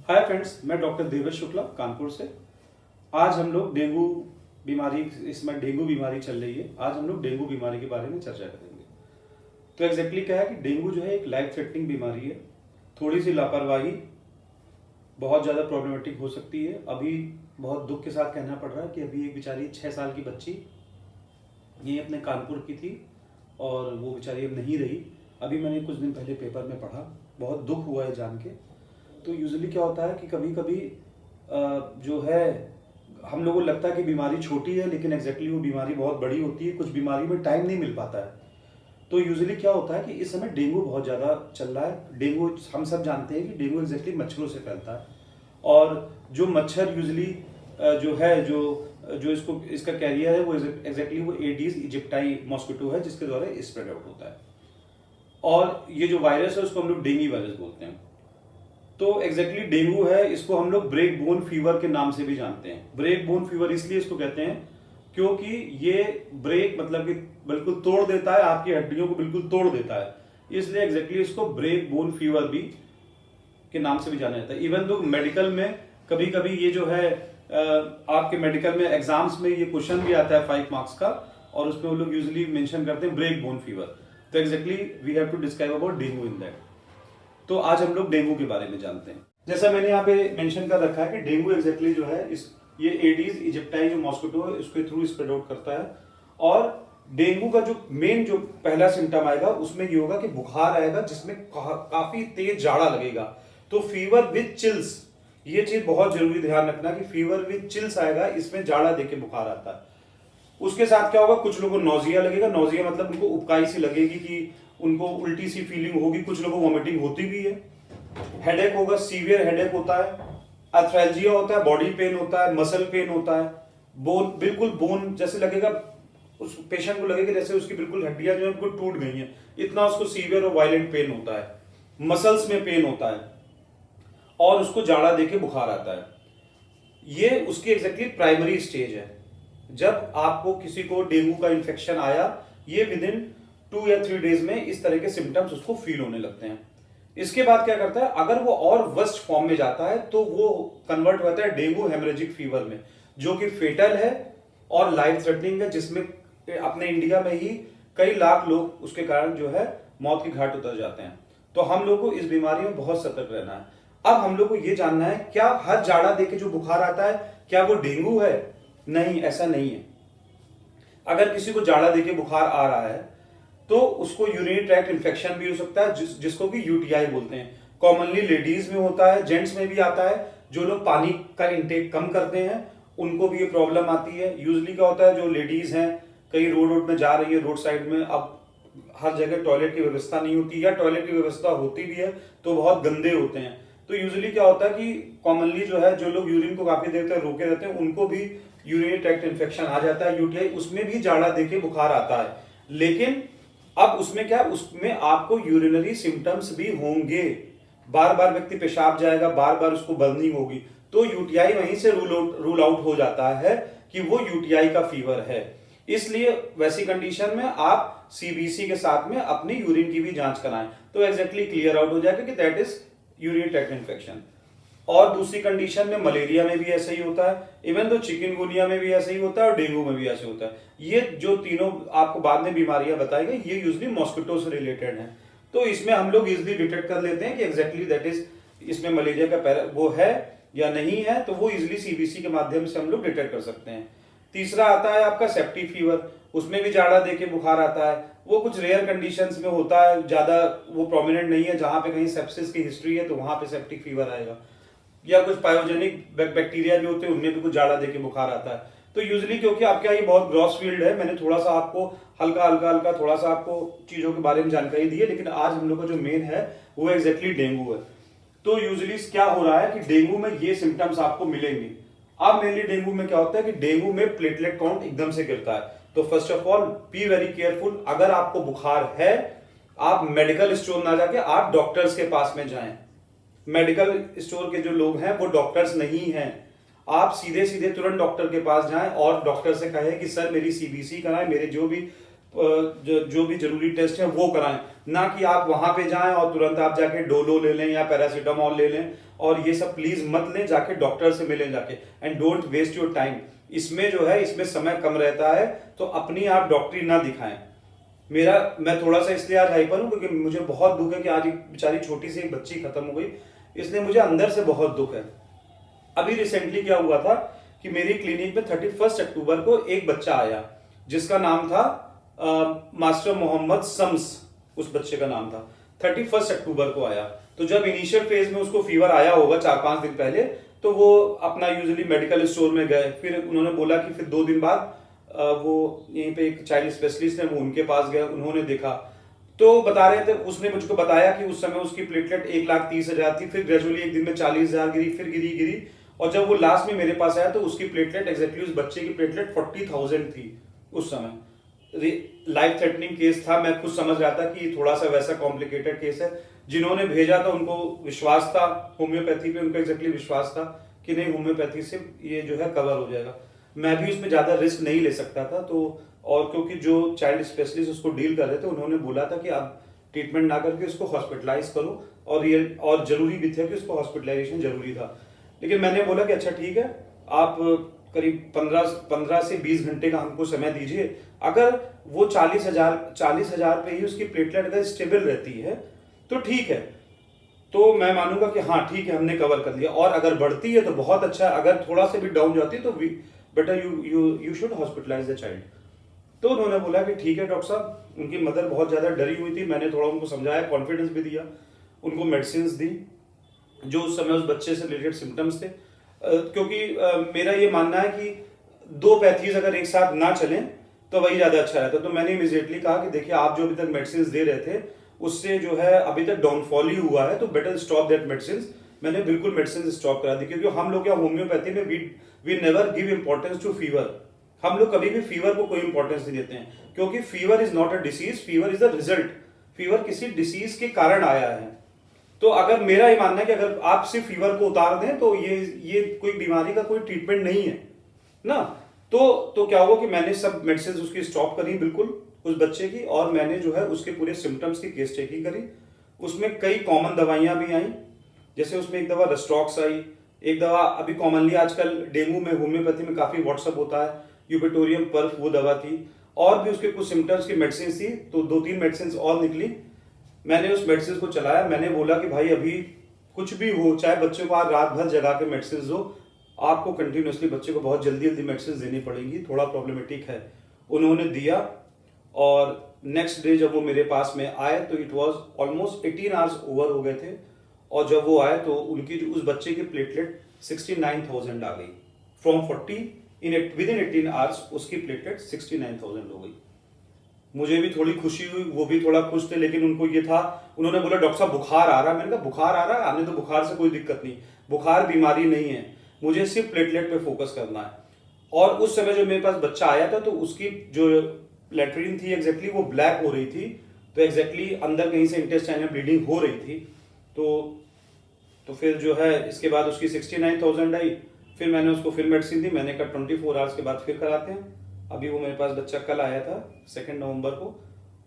Hi friends, मैं doctor Devesh Shukla Kanpur से। आज हम लोग डेंगू बीमारी, इसमें डेंगू बीमारी चल रही है। आज हम लोग डेंगू बीमारी के बारे में चर्चा करेंगे। तो एग्जैक्टली क्या है कि डेंगू जो है एक लाइफ थ्रेटनिंग बीमारी है। थोड़ी सी लापरवाही बहुत ज़्यादा प्रॉब्लमेटिक हो सकती है। अभी बहुत दुख के साथ कहना पड़ रहा है कि अभी एक बेचारी 6 साल की बच्ची ये अपने कानपुर की थी और वो बेचारी अब नहीं रही। अभी मैंने कुछ दिन पहले पेपर में पढ़ा, बहुत दुख हुआ है जान के। तो यूजुअली क्या होता है कि कभी कभी जो है हम लोगों को लगता है कि बीमारी छोटी है, लेकिन एग्जैक्टली वो बीमारी बहुत बड़ी होती है। कुछ बीमारी में टाइम नहीं मिल पाता है। तो यूजुअली क्या होता है कि इस समय डेंगू बहुत ज़्यादा चल रहा है। डेंगू हम सब जानते हैं कि डेंगू एग्जैक्टली मच्छरों से फैलता है, और जो मच्छर यूजुअली जो है जो इसका कैरियर है वो एग्जैक्टली वो एडीज इजिप्टाई मॉस्किटो है, जिसके द्वारा स्प्रेड आउट होता है। और ये जो वायरस है उसको हम लोग डेंगू वायरस बोलते हैं। तो एग्जैक्टली डेंगू है, इसको हम लोग ब्रेक बोन फीवर के नाम से भी जानते हैं। ब्रेक बोन फीवर इसलिए इसको कहते हैं क्योंकि ये ब्रेक मतलब कि बिल्कुल तोड़ देता है, आपकी हड्डियों को बिल्कुल तोड़ देता है, इसलिए एग्जैक्टली इसको ब्रेक बोन फीवर भी के नाम से भी जाना जाता है। इवन तो मेडिकल में कभी कभी ये जो है आपके मेडिकल में एग्जाम्स में ये क्वेश्चन भी आता है 5 मार्क्स का, और उसमें वो लोग यूजुअली मेंशन करते हैं ब्रेक बोन फीवर। तो exactly we have to describe about dengue in that. तो आज हम लोग डेंगू के बारे में जानते हैं। जैसा मैंने यहाँ पे मेंशन कर रखा है कि डेंगू एग्जैक्टली जो है ये एडीज इजिप्टाई जो मॉस्किटो है उसके थ्रू स्प्रेड आउट करता है। और डेंगू का जो पहला सिम्टम आएगा उसमें ये होगा कि बुखार आएगा, जिसमें काफी तेज जाड़ा लगेगा। तो फीवर विद चिल्स, ये चीज बहुत जरूरी ध्यान रखना कि फीवर विद चिल्स आएगा, इसमें जाड़ा देके बुखार आता है। उसके साथ क्या होगा, कुछ लोगों को नोजिया लगेगा। नोजिया मतलब उनको उबकाई सी लगेगी, कि उनको उल्टी सी फीलिंग होगी। कुछ लोगों को वॉमिटिंग होती भी है। हेडेक होगा, सीवियर हेडेक होता है। अर्थ्रैल्जिया होता है, बॉडी पेन होता है, मसल पेन होता है। बिल्कुल बोन जैसे लगेगा, उस पेशेंट को लगेगा जैसे उसकी बिल्कुल हड्डियां जो है बिल्कुल टूट गई हैं, इतना उसको सीवियर और वायलेंट पेन होता है। मसल्स में पेन होता है और उसको जाड़ा देके बुखार आता है। ये उसकी एग्जैक्टली प्राइमरी स्टेज है। जब आपको किसी को डेंगू का इन्फेक्शन आया, ये विद इन 2 या 3 डेज में इस तरह के सिम्टम्स उसको फील होने लगते हैं। इसके बाद क्या करता है, अगर वो और वर्स्ट फॉर्म में जाता है तो वो कन्वर्ट होता है डेंगू हेमरेजिक फीवर में, जो कि फेटल है और लाइफ थ्रेटनिंग है, जिसमें अपने इंडिया में ही कई लाख लोग उसके कारण जो है मौत की घाट उतर जाते हैं। तो हम लोग को इस बीमारी में बहुत सतर्क रहना है। अब हम लोग को यह जानना है, क्या हर जाड़ा देके जो बुखार आता है क्या वो डेंगू है? नहीं, ऐसा नहीं है। अगर किसी को जाड़ा देके बुखार आ रहा है तो उसको यूरिनरी ट्रैक्ट इन्फेक्शन भी हो सकता है, जिसको कि यूटीआई बोलते हैं। कॉमनली लेडीज में होता है, जेंट्स में भी आता है। जो लोग पानी का इंटेक कम करते हैं उनको भी ये प्रॉब्लम आती है। यूजुअली क्या होता है, जो लेडीज हैं कहीं रोड में जा रही है, रोड साइड में, अब हर जगह टॉयलेट की व्यवस्था नहीं होती, या टॉयलेट की व्यवस्था होती भी है तो बहुत गंदे होते हैं। तो यूजुअली क्या होता है कि कॉमनली जो है जो लोग यूरिन को काफी देर तक रोके रहते हैं उनको भी यूरिनरी ट्रैक्ट इन्फेक्शन आ जाता है, यूटीआई। उसमें भी जाड़ा देके बुखार आता है, लेकिन अब उसमें क्या, उसमें आपको यूरिनरी सिम्टम्स भी होंगे। बार बार व्यक्ति पेशाब जाएगा, बार बार उसको बर्निंग होगी, तो यूटीआई वहीं से रूल आउट हो जाता है कि वो यूटीआई का फीवर है। इसलिए वैसी कंडीशन में आप सीबीसी के साथ में अपनी यूरिन की भी जांच कराएं, तो एग्जैक्टली क्लियर आउट हो जाएगा कि that is urinary tract infection. और दूसरी कंडीशन में मलेरिया में भी ऐसा ही होता है, इवन तो चिकनगुनिया में भी ऐसा ही होता है और डेंगू में भी ऐसे होता है। ये जो तीनों आपको बाद में बीमारियां बताई गई, ये यूजुअली मॉस्किटो से रिलेटेड हैं। तो इसमें हम लोग इजिली डिटेक्ट कर लेते हैं कि एग्जैक्टली दैट इज इसमें मलेरिया का वो है या नहीं है, तो वो इजिली सीबीसी के माध्यम से हम लोग डिटेक्ट कर सकते हैं। तीसरा आता है आपका सेप्टिक फीवर। उसमें भी जाड़ा देके बुखार आता है। वो कुछ रेयर कंडीशंस में होता है, ज्यादा वो प्रोमिनेंट नहीं है। जहां पे कहीं सेप्सिस की हिस्ट्री है तो वहां पे सेप्टिक फीवर आएगा, या कुछ पायोजेनिक बैक्टीरिया भी होते हैं, उनमें भी कुछ जाड़ा देके बुखार आता है। तो यूजुअली क्योंकि आपका ये बहुत ग्रॉस फील्ड है, मैंने थोड़ा सा आपको हल्का थोड़ा सा आपको चीजों के बारे में जानकारी दी है, लेकिन आज हम लोग का जो मेन है वो एग्जैक्टली डेंगू है। तो यूजुअली क्या हो रहा है कि डेंगू में ये सिम्टम्स आपको मिलेंगे। अब मेनली डेंगू में क्या होता है कि डेंगू में प्लेटलेट काउंट एकदम से गिरता है। तो first of all be very careful. अगर आपको बुखार है, आप मेडिकल स्टोर ना जाके आप डॉक्टर्स के पास में जाएं। मेडिकल स्टोर के जो लोग हैं वो डॉक्टर्स नहीं हैं। आप सीधे सीधे तुरंत डॉक्टर के पास जाएं और डॉक्टर से कहें कि सर मेरी सीबीसी कराएं, मेरे जो भी जरूरी टेस्ट है वो कराएं। ना कि आप वहां पे जाएं और तुरंत आप जाके डोलो ले लें या पैरासीटामोल ले लें और ये सब प्लीज मत लें, जाके डॉक्टर से मिलें जाके, and don't waste your time. इसमें जो है इसमें समय कम रहता है, तो अपनी आप डॉक्टरी ना दिखाएं। मैं थोड़ा सा इसलिए आज हाइपर हूं क्योंकि मुझे बहुत दुख है कि आज एक बेचारी छोटी सी एक बच्ची खत्म हो गई, इसलिए मुझे अंदर से बहुत दुख है। अभी रिसेंटली क्या हुआ था कि मेरी क्लिनिक में 31 अक्टूबर को एक बच्चा आया जिसका नाम था मास्टर मोहम्मद शम्स, उस बच्चे का नाम था। 31 अक्टूबर को आया, तो जब इनिशियल फेज में उसको फीवर आया होगा 4-5 दिन पहले, तो वो अपना यूजुअली मेडिकल स्टोर में गए, फिर उन्होंने बोला कि फिर 2 दिन बाद वो यहीं पे एक चाइल्ड स्पेशलिस्ट है, वो उनके पास गए, उन्होंने देखा तो बता रहे थे, उसने मुझको बताया कि उस समय उसकी प्लेटलेट 1,30,000 थी, फिर ग्रेजुअली एक दिन में 40,000 गिरी, फिर गिरी, और जब वो लास्ट में मेरे पास आया तो उसकी प्लेटलेट एग्जैक्टली उस बच्चे की प्लेटलेट 40,000 थी उस समय। लाइफ थ्रेटनिंग केस था, मैं खुद समझ रहा था कि थोड़ा सा वैसा कॉम्प्लिकेटेड केस है। जिन्होंने भेजा था उनको विश्वास था होम्योपैथी पे, उनको एग्जैक्टली विश्वास था कि नहीं होम्योपैथी से ये जो है कवर हो जाएगा। मैं भी उसमें ज्यादा रिस्क नहीं ले सकता था, तो और क्योंकि जो चाइल्ड स्पेशलिस्ट उसको डील कर रहे थे उन्होंने बोला था कि आप ट्रीटमेंट ना करके उसको हॉस्पिटलाइज करो, और जरूरी भी था कि उसको हॉस्पिटलाइजेशन जरूरी था। लेकिन मैंने बोला कि अच्छा ठीक है, आप करीब 15 से 20 घंटे का हमको समय दीजिए, अगर वो 40,000 पे ही उसकी प्लेटलेट अगर स्टेबल रहती है तो ठीक है, तो मैं मानूंगा कि हाँ ठीक है हमने कवर कर लिया, और अगर बढ़ती है तो बहुत अच्छा है, अगर थोड़ा सा भी डाउन जाती है तो better you should hospitalise the child. तो उन्होंने बोला कि ठीक है डॉक्टर साहब। उनकी मदर बहुत ज्यादा डरी हुई थी, मैंने थोड़ा उनको समझाया, कॉन्फिडेंस भी दिया, उनको मेडिसिन दी जो उस समय उस बच्चे से रिलेटेड सिम्टम्स थे, क्योंकि मेरा ये मानना है कि 2 पैथीज अगर एक साथ ना चलें तो वही ज्यादा अच्छा रहता। तो मैंने इमीडिएटली कहा कि देखिए आप जो अभी तक मेडिसिन दे रहे थे उससे जो है अभी तक डाउनफॉल ही हुआ है, तो बेटर स्टॉप दैट मेडिसिन। मैंने बिल्कुल मेडिसिन स्टॉप करा दी, क्योंकि हम लोग क्या होम्योपैथी में we never give importance to fever. हम लोग कभी भी फीवर को कोई इंपॉर्टेंस नहीं देते हैं, क्योंकि fever is not a disease, fever is the result. Fever किसी डिसीज के कारण आया है। तो अगर मेरा ये मानना है कि अगर आप सिर्फ फीवर को उतार दें तो ये कोई बीमारी का कोई ट्रीटमेंट नहीं है ना। तो क्या होगा कि मैंने सब मेडिसिन उसकी स्टॉप करी बिल्कुल उस बच्चे की, और मैंने जो है उसके पूरे सिम्टम्स की केस चेकिंग करी। उसमें कई कॉमन दवाइयां भी आई, जैसे उसमें एक दवा रेस्टॉक्स आई, एक दवा अभी कॉमनली आजकल डेंगू में होम्योपैथी में काफी व्हाट्सअप होता है, यूपेटोरियम पर्फ, वो दवा थी, और भी उसके कुछ सिम्टम्स की मेडिसिन थी, तो 2-3 मेडिसिन और निकली। मैंने उस मेडिसिन को चलाया, मैंने बोला कि भाई अभी कुछ भी हो, चाहे बच्चे को आज रात भर जगा के मेडिसिन दो, आपको कंटिन्यूसली बच्चे को बहुत जल्दी जल्दी मेडिसिन देनी पड़ेगी, थोड़ा प्रॉब्लमेटिक है। उन्होंने दिया, और नेक्स्ट डे जब वो मेरे पास में आए तो it was almost 18 hours over हो गए थे, और जब वो आए तो उनकी जो उस बच्चे की प्लेटलेट 69,000 आ गई फ्रॉम 40, विद इन 18 आवर्स उसकी प्लेटलेट 69,000 हो गई। मुझे भी थोड़ी खुशी हुई, वो भी थोड़ा खुश थे, लेकिन उनको ये था, उन्होंने बोला डॉक्टर साहब बुखार आ रहा है। मैंने कहा बुखार आ रहा है, आने तो, बुखार से कोई दिक्कत नहीं, बुखार बीमारी नहीं है, मुझे सिर्फ प्लेटलेट पे फोकस करना है। और उस समय जो मेरे पास बच्चा आया था तो उसकी जो लेटरिन थी एग्जैक्टली वो ब्लैक हो रही थी, तो एग्जैक्टली अंदर कहीं से इंटेस्टाइनल ब्लीडिंग हो रही थी। तो फिर जो है इसके बाद उसकी 69,000 आई, फिर मैंने उसको फिर मेडिसिन दी, मैंने कहा 24 आवर्स के बाद फिर कराते हैं। अभी वो मेरे पास बच्चा कल आया था 2 नवंबर को,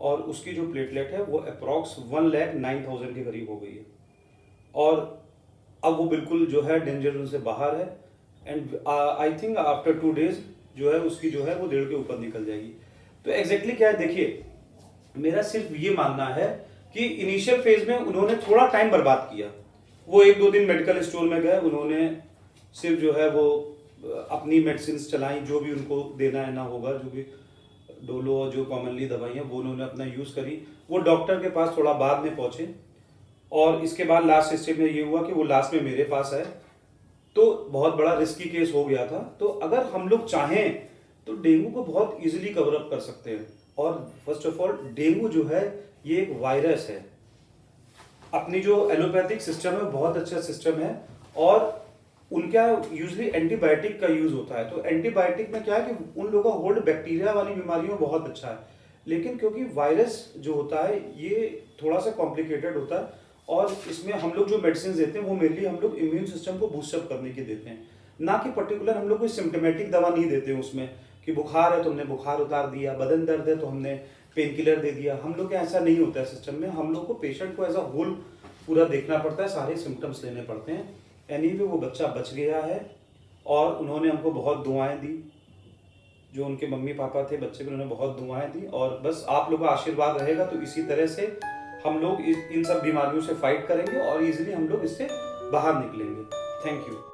और उसकी जो प्लेटलेट है वो अप्रॉक्स 1,09,000 के करीब हो गई है, और अब वो बिल्कुल जो है डेंजर जोन से बाहर है, and I think after 2 days जो है उसकी जो है वो 1.5 के ऊपर निकल जाएगी। तो एग्जैक्टली क्या है, देखिए मेरा सिर्फ ये मानना है कि इनिशियल फेज में उन्होंने थोड़ा टाइम बर्बाद किया। वो 1-2 दिन मेडिकल स्टोर में गए, उन्होंने सिर्फ जो है वो अपनी मेडिसिन चलाई, जो भी उनको देना है ना होगा, जो भी डोलो और जो कॉमनली दवाइयाँ वो उन्होंने अपना यूज़ करी। वो डॉक्टर के पास थोड़ा बाद में पहुंचे, और इसके बाद लास्ट स्टेज में ये हुआ कि वो लास्ट में मेरे पास आए, तो बहुत बड़ा रिस्की केस हो गया था। तो अगर हम लोग चाहें तो डेंगू को बहुत इजीली कवर अप कर सकते हैं। और फर्स्ट ऑफ ऑल डेंगू जो है ये एक वायरस है, अपनी जो एलोपैथिक सिस्टम है बहुत अच्छा सिस्टम है, और उनका यूजली एंटीबायोटिक का यूज होता है। तो एंटीबायोटिक में क्या है कि उन लोगों का होल्ड बैक्टीरिया वाली बीमारियों में बहुत अच्छा है, लेकिन क्योंकि वायरस जो होता है ये थोड़ा सा कॉम्प्लिकेटेड होता है, और इसमें हम लोग जो मेडिसिन देते हैं वो मेनली हम लोग इम्यून सिस्टम को बूस्टअप करने के देते हैं, ना कि पर्टिकुलर हम लोग कोई सिम्टोमेटिक दवा नहीं देते हैं उसमें कि बुखार है तो हमने बुखार उतार दिया, बदन दर्द है तो हमने पेन किलर दे दिया। हम लोग का ऐसा नहीं होता है सिस्टम में, हम लोग को पेशेंट को एज अ होल पूरा देखना पड़ता है, सारे सिम्टम्स लेने पड़ते हैं। एनीवे वो बच्चा बच गया है और उन्होंने हमको बहुत दुआएं दी। जो उनके मम्मी पापा थे बच्चे को, उन्होंने बहुत दुआएं दी। और बस आप लोगों का आशीर्वाद रहेगा तो इसी तरह से हम लोग इन सब बीमारियों से फाइट करेंगे और इजीली हम लोग इससे बाहर निकलेंगे। Thank you.